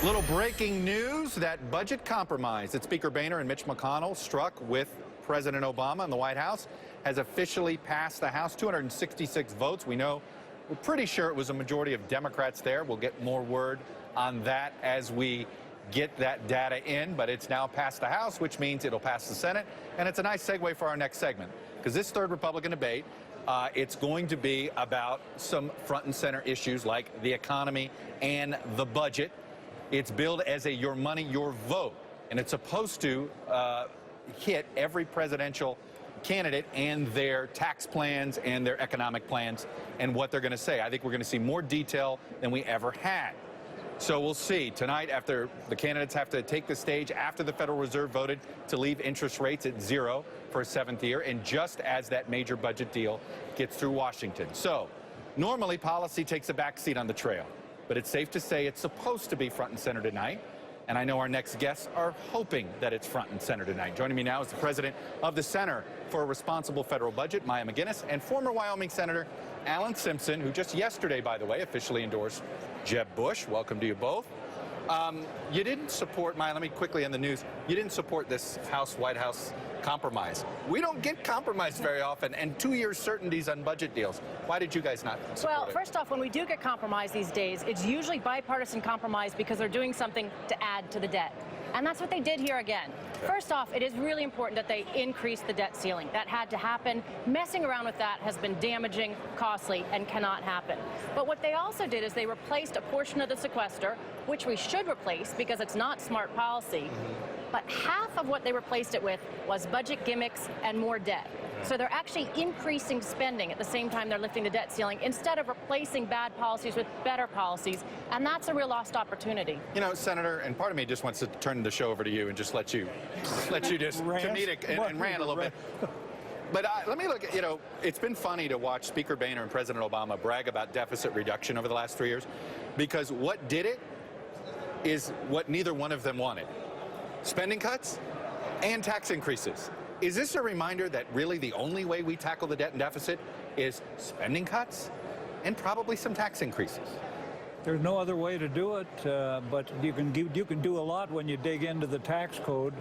Little breaking news, that budget compromise that Speaker Boehner and Mitch McConnell struck with President Obama in the White House has officially passed the House. 266 votes. We're pretty sure it was a majority of Democrats there. We'll get more word on that as we get that data in, but it's now passed the House, which means it'll pass the Senate. And it's a nice segue for our next segment, because this third Republican debate, it's going to be about some front and center issues like the economy and the budget. It's billed as a your money, your vote, and it's supposed to hit every presidential candidate and their tax plans and their economic plans and what they're going to say. I think we're going to see more detail than we ever had. So we'll see. Tonight, after the candidates have to take the stage after the Federal Reserve voted to leave interest rates at 0 for a 7th year, and just as that major budget deal gets through Washington. So normally policy takes a back seat on the trail, but it's safe to say it's supposed to be front and center tonight. And I know our next guests are hoping that it's front and center tonight. Joining me now is the president of the Center for a Responsible Federal Budget, Maya MacGuineas, and former Wyoming Senator Alan Simpson, who just yesterday, by the way, officially endorsed Jeb Bush. Welcome to you both. You didn't support, Maya, let me quickly end the news. You didn't support this White House compromise. We don't get compromised very often, and 2-year certainties on budget deals. Why did you guys not support Well, it? first off, when we do get compromise these days, it's usually bipartisan compromise because they're doing something to add to the debt. And that's what they did here again. First off, it is really important that they increase the debt ceiling. That had to happen. Messing around with that has been damaging, costly, and cannot happen. But what they also did is they replaced a portion of the sequester, which we should replace because it's not smart policy. But half of what they replaced it with was budget gimmicks and more debt. So they're actually increasing spending at the same time they're lifting the debt ceiling instead of replacing bad policies with better policies. And that's a real lost opportunity. You know, Senator, and part of me just wants to turn the show over to you and just let you just comedic and rant a little bit. But let me look at, it's been funny to watch Speaker Boehner and President Obama brag about deficit reduction over the last 3 years, because what did it is what neither one of them wanted. Spending cuts and tax increases. Is this a reminder that really the only way we tackle the debt and deficit is spending cuts and probably some tax increases? There's no other way to do it, but you can do a lot when you dig into the tax code.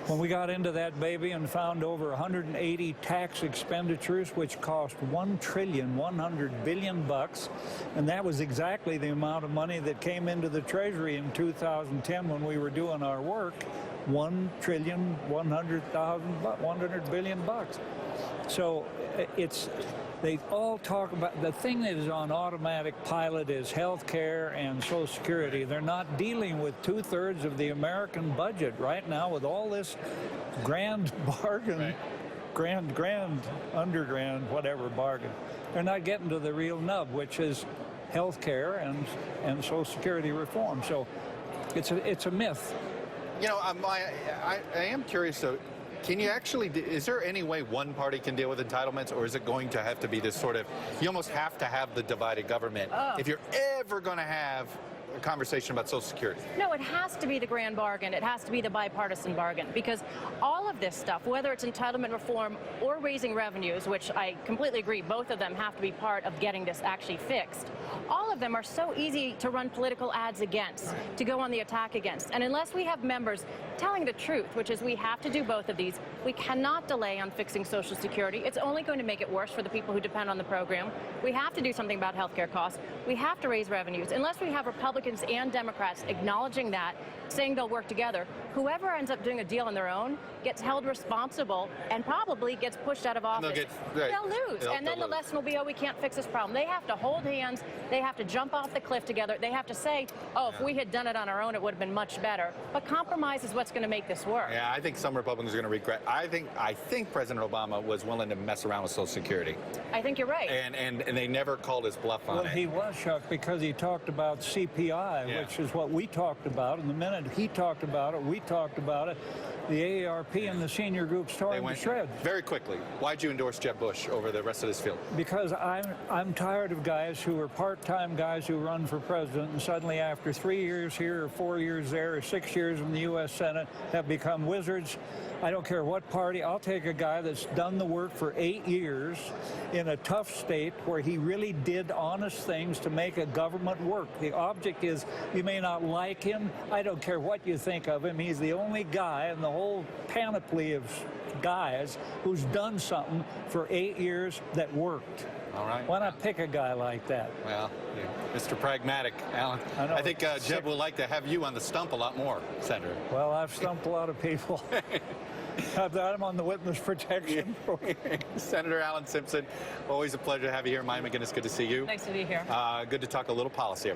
When we got into that baby and found over 180 tax expenditures, which cost $1.1 trillion, and that was exactly the amount of money that came into the Treasury in 2010 when we were doing our work, $1.1 billion. So they all talk about, the thing that is on automatic pilot is health care and Social Security. They're not dealing with 2/3 of the American budget right now with all this grand bargain, underground, whatever bargain. They're not getting to the real nub, which is health care and Social Security reform. So it's a myth. I am curious, though. Can you actually, is there any way one party can deal with entitlements, or is it going to have to be this sort of, you almost have to have the divided government if you're ever going to have a conversation about Social Security? No, it has to be the grand bargain. It has to be the bipartisan bargain, because all of this stuff, whether it's entitlement reform or raising revenues, which I completely agree, both of them have to be part of getting this actually fixed. All of them are so easy to run political ads against, to go on the attack against. And unless we have members telling the truth, which is we have to do both of these, we cannot delay on fixing Social Security. It's only going to make it worse for the people who depend on the program. We have to do something about health care costs. We have to raise revenues. Unless we have Republicans and Democrats acknowledging that, saying they'll work together, whoever ends up doing a deal on their own gets held responsible and probably gets pushed out of office. They'll lose. And then the lesson will be, oh, we can't fix this problem. They have to hold hands. They have to jump off the cliff together. They have to say, oh, if we had done it on our own, it would have been much better. But compromise is what's going to make this work. Yeah, I think some Republicans are going to regret. I think President Obama was willing to mess around with Social Security. I think you're right. And they never called his bluff on it. Well, he was, Chuck, because he talked about CPI, which is what we talked about. And the minute he talked about it, we talked about it. The AARP and the senior groups tore him to shreds. Very quickly, why'd you endorse Jeb Bush over the rest of this field? Because I'm tired of guys who are part-time guys who run for president and suddenly after 3 years here or 4 years there or 6 years in the U.S. Senate have become wizards. I don't care what party. I'll take a guy that's done the work for 8 years in a tough state where he really did honest things to make a government work. The object fact is, you may not like him. I don't care what you think of him. He's the only guy in the whole panoply of guys who's done something for 8 years that worked. All right. Why not pick a guy like that? Well, yeah. Mr. Pragmatic, Alan. I think Jeb will like to have you on the stump a lot more, Senator. Well, I've stumped a lot of people. I'm on the witness protection. Senator Alan Simpson, always a pleasure to have you here. Maya MacGuineas, good to see you. Nice to be here. Good to talk a little policy.